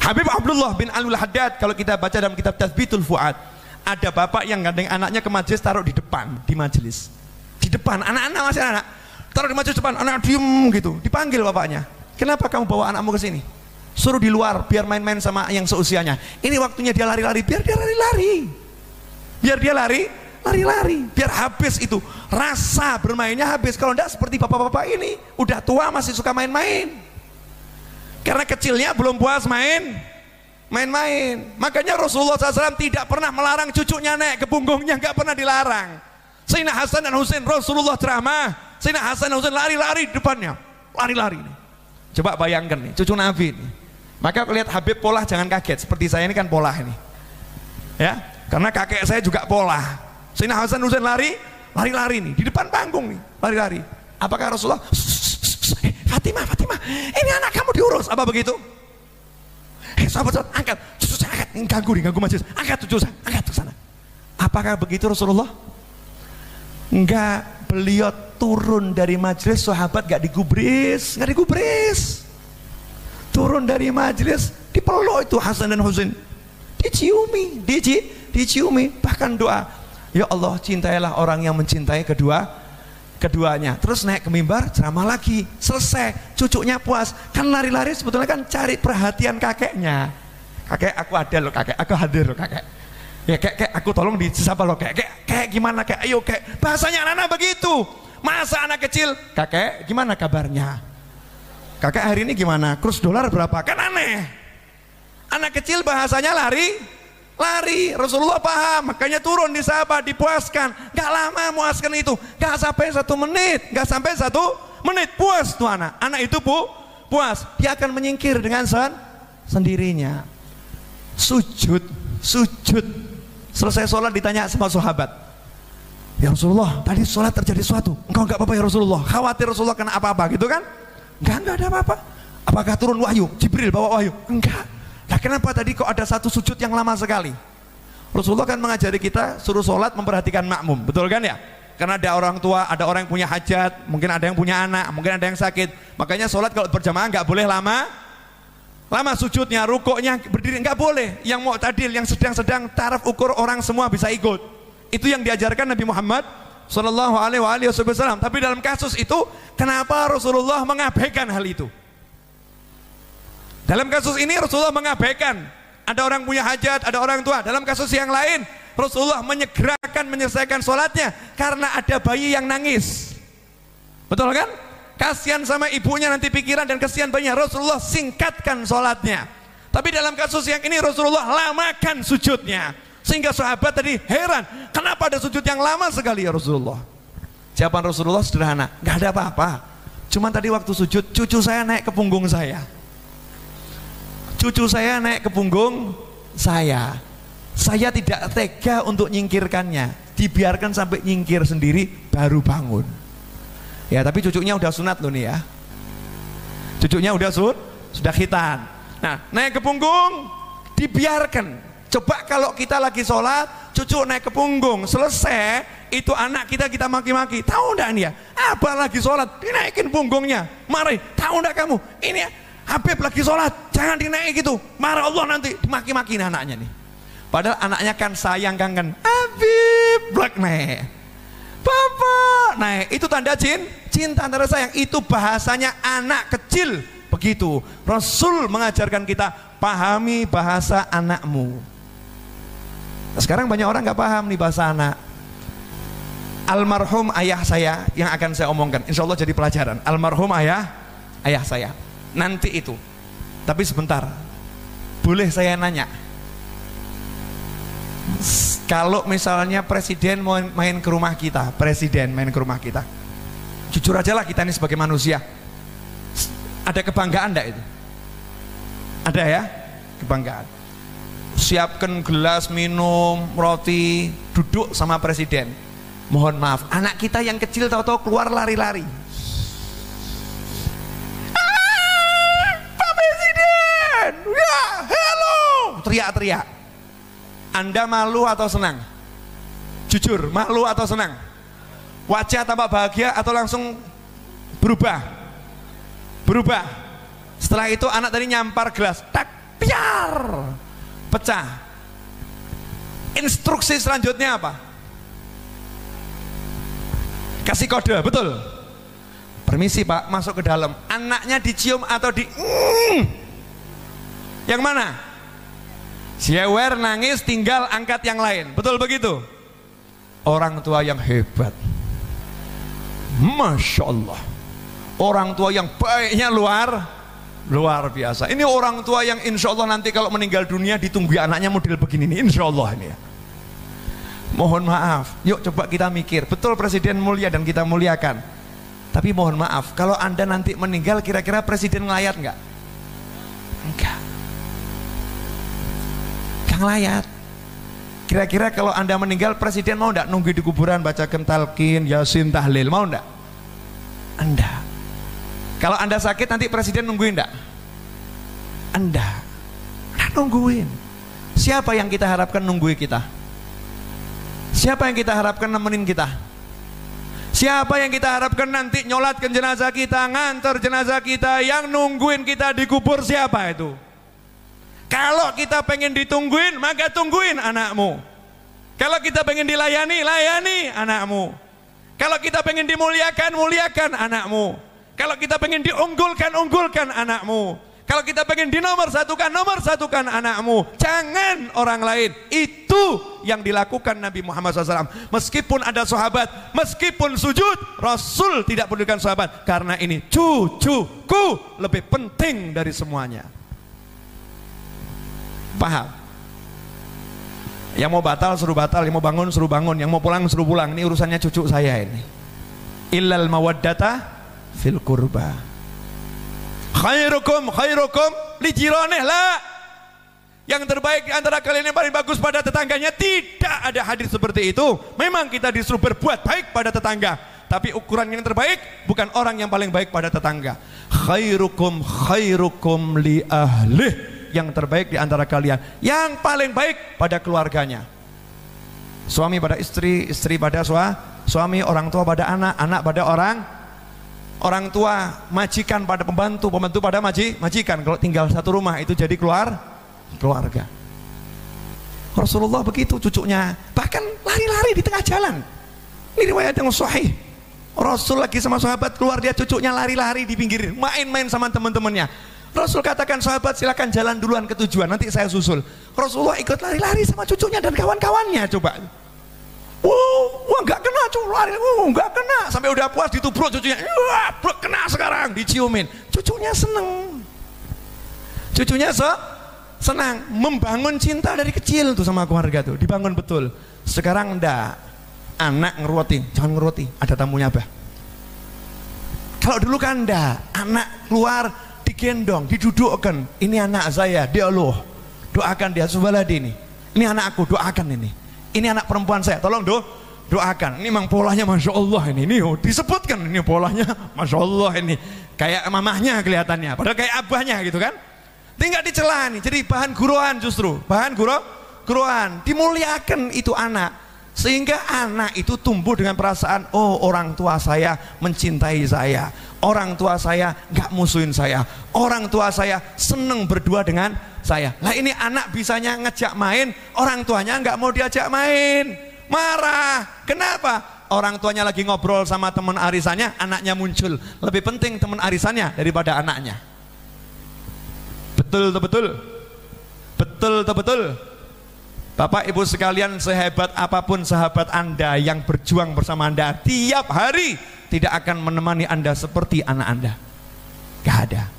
Habib Abdullah bin Alul Haddad, kalau kita baca dalam kitab Tathbitul Fuad, ada bapak yang gandeng anaknya ke majelis, taruh di depan, di majelis, di depan, anak-anak masih anak, taruh di majelis depan, anak diem gitu, dipanggil bapaknya, kenapa kamu bawa anakmu ke sini? Suruh di luar, biar main-main sama yang seusianya. Ini waktunya dia lari-lari, biar dia lari-lari, biar dia lari-lari, biar habis itu, rasa bermainnya habis. Kalau enggak seperti bapak-bapak ini, udah tua masih suka main-main, karena kecilnya belum puas main-main. Makanya Rasulullah SAW tidak pernah melarang cucunya naik ke punggungnya, nggak pernah dilarang. Sayyidina Hasan dan Husain, Rasulullah ceramah, Sayyidina Hasan dan Husain lari-lari depannya, lari-lari nih. Coba bayangkan nih, cucu Nabi nih. Maka lihat Habib polah, jangan kaget, seperti saya ini kan polah ini, ya, karena kakek saya juga polah. Sayyidina Hasan dan Husain lari-lari nih di depan panggung nih, lari-lari. Apakah Rasulullah, Fatimah, ini anak kamu diurus, apa begitu? Sahabat, angkat, cucu saya angkat, ini ganggu majelis, angkat cucu saya, angkat ke sana. Apakah begitu Rasulullah? Enggak, beliau turun dari majelis, sahabat gak digubris, turun dari majelis, dipeluk itu Hasan dan Husain, diciumi, bahkan doa, ya Allah cintailah orang yang mencintai keduanya. Terus naik ke mimbar, ceramah lagi, selesai, cucunya puas, kan lari-lari sebetulnya kan cari perhatian kakeknya. Kakek, aku ada loh kakek, aku hadir loh kakek, ya kek aku tolong disapa loh kek gimana kek, ayo kek, bahasanya anak-anak begitu. Masa anak kecil, kakek gimana kabarnya, kakek hari ini gimana, kurs dolar berapa, kan aneh. Anak kecil bahasanya lari. Rasulullah paham, makanya turun disapa, dipuaskan. Gak lama muaskan itu, gak sampai 1 menit, puas tuh anak itu puas, dia akan menyingkir dengan sendirinya. Sujud, selesai sholat ditanya sama sahabat, ya Rasulullah tadi sholat terjadi sesuatu, engkau gak apa-apa ya Rasulullah, khawatir Rasulullah kena apa-apa gitu kan? Enggak ada apa-apa. Apakah turun wahyu? Jibril bawa wahyu? Enggak. Nah kenapa tadi kok ada satu sujud yang lama sekali? Rasulullah kan mengajari kita suruh sholat memperhatikan makmum, betul kan ya? Karena ada orang tua, ada orang yang punya hajat, mungkin ada yang punya anak, mungkin ada yang sakit. Makanya sholat kalau berjamaah nggak boleh lama sujudnya, rukuknya berdiri nggak boleh. Yang mu'tadil, yang sedang taraf ukur orang semua bisa ikut. Itu yang diajarkan Nabi Muhammad Sallallahu Alaihi Wasallam. Tapi dalam kasus itu, kenapa Rasulullah mengabaikan hal itu? Dalam kasus ini Rasulullah mengabaikan. Ada orang punya hajat, ada orang tua. Dalam kasus yang lain, Rasulullah menyegerakan menyelesaikan sholatnya karena ada bayi yang nangis. Betul kan? Kasihan sama ibunya nanti pikiran dan kasihan bayinya. Rasulullah singkatkan sholatnya. Tapi dalam kasus yang ini Rasulullah lamakan sujudnya, sehingga sahabat tadi heran, kenapa ada sujud yang lama sekali ya Rasulullah? Jawaban Rasulullah sederhana, nggak ada apa-apa. Cuman tadi waktu sujud, cucu saya naik ke punggung saya. Cucu saya naik ke punggung saya. Saya tidak tega untuk nyingkirkannya. Dibiarkan sampai nyingkir sendiri baru bangun. Ya, tapi cucunya udah sunat loh nih ya. Cucunya udah sudah khitan. Nah, naik ke punggung, dibiarkan. Coba kalau kita lagi sholat, cucu naik ke punggung, selesai, itu anak kita maki-maki. Tahu enggak nih ya? Apa lagi sholat, dinaikin punggungnya, marahin. Tahu enggak kamu? Ini ya, Habib lagi sholat, jangan dinaik gitu. Marah Allah nanti, dimaki-maki anaknya nih. Padahal anaknya kan sayang kan. Habib, blak naik. Bapak naik, itu tanda cinta antara sayang. Itu bahasanya anak kecil. Begitu Rasul mengajarkan kita, pahami bahasa anakmu. Nah, sekarang banyak orang nggak paham nih bahasa anak. Almarhum ayah saya yang akan saya omongkan, insya Allah jadi pelajaran. Almarhum ayah saya nanti itu. Tapi sebentar, boleh saya nanya, kalau misalnya presiden mau main ke rumah kita, jujur aja lah kita ini sebagai manusia, ada kebanggaan enggak itu? Ada ya, kebanggaan. Siapkan gelas minum, roti, duduk sama presiden. Mohon maaf, anak kita yang kecil tahu-tahu keluar lari-lari. Pak Presiden, ya, hello, teriak-teriak. Anda malu atau senang? Jujur, malu atau senang? Wajah tampak bahagia atau langsung berubah? Setelah itu anak tadi nyampar gelas, tak piar, pecah. Instruksi selanjutnya apa? Kasih kode, betul. Permisi Pak, masuk ke dalam. Anaknya dicium atau di yang mana? Jewer, nangis, tinggal angkat yang lain. Betul begitu? Orang tua yang hebat, Masya Allah. Orang tua yang baiknya luar biasa. Ini orang tua yang insya Allah nanti kalau meninggal dunia ditunggu anaknya model begini nih, insya Allah ini ya. Mohon maaf, yuk coba kita mikir. Betul presiden mulia dan kita muliakan, tapi mohon maaf, kalau anda nanti meninggal kira-kira presiden ngelayat nggak? Enggak ngelayat. Kira-kira kalau anda meninggal presiden mau nggak nunggu di kuburan baca talqin, yasin, tahlil, mau nggak? Anda. Kalau anda sakit nanti presiden nungguin nggak? Anda nungguin. Siapa yang kita harapkan nungguin kita? Siapa yang kita harapkan nemenin kita? Siapa yang kita harapkan nanti nyolatkan jenazah kita, ngantar jenazah kita, yang nungguin kita di kubur siapa itu? Kalau kita pengen ditungguin, maka tungguin anakmu. Kalau kita pengen dilayani, layani anakmu. Kalau kita pengen dimuliakan, muliakan anakmu. Kalau kita pengen diunggulkan, unggulkan anakmu. Kalau kita pengen nomor satukan anakmu. Jangan orang lain. Itu yang dilakukan Nabi Muhammad SAW. Meskipun ada sahabat, meskipun sujud, Rasul tidak pedulikan sahabat. Karena ini cucuku lebih penting dari semuanya. Paham? Yang mau batal suruh batal, yang mau bangun suruh bangun, yang mau pulang suruh pulang. Ini urusannya cucu saya ini. Illal mawaddata fil qurba. Khairukum li jiraneh la. Yang terbaik di antara kalian yang paling bagus pada tetangganya. Tidak ada hadis seperti itu. Memang kita disuruh berbuat baik pada tetangga, tapi ukuran yang terbaik bukan orang yang paling baik pada tetangga. Khairukum li ahlih. Yang terbaik di antara kalian yang paling baik pada keluarganya. Suami pada istri, istri pada suami, orang tua pada anak, anak pada orang tua, majikan pada pembantu, pembantu pada majikan. Kalau tinggal satu rumah itu jadi keluarga. Rasulullah begitu cucunya, bahkan lari-lari di tengah jalan. Ini riwayat yang sahih. Rasul lagi sama sahabat keluar, dia cucunya lari-lari di pinggir, main-main sama teman-temannya. Rasul katakan, sahabat silakan jalan duluan ke tujuan, nanti saya susul. Rasulullah ikut lari-lari sama cucunya dan kawan-kawannya. Coba, wah nggak kena cucu lari, nggak kena, sampai udah puas ditubruk cucunya, wah kena sekarang, diciumin. Cucunya seneng, senang, membangun cinta dari kecil tuh sama keluarga tuh, dibangun betul. Sekarang ndak, anak ngeroti, jangan ngeroti, ada tamunya bah. Kalau dulu kan ndak, anak keluar digendong, didudukkan, ini anak saya, dia loh, doakan dia, Subhaladi ini anak aku, doakan ini anak perempuan saya, tolong doakan, ini memang polanya Masya Allah ini disebutkan, ini polanya Masya Allah ini, kayak mamahnya kelihatannya, padahal kayak abahnya gitu kan, tinggal dicela nih, jadi bahan guruan, justru bahan guruan, dimuliakan itu anak, sehingga anak itu tumbuh dengan perasaan, oh orang tua saya mencintai saya, orang tua saya nggak musuhin saya, orang tua saya seneng berdua dengan saya. Lah ini anak bisanya ngejak main, orang tuanya nggak mau diajak main, marah. Kenapa? Orang tuanya lagi ngobrol sama teman arisannya, anaknya muncul. Lebih penting teman arisannya daripada anaknya. Betul. Bapak Ibu sekalian, sehebat apapun sahabat Anda yang berjuang bersama Anda tiap hari, tidak akan menemani Anda seperti anak Anda. Gak ada.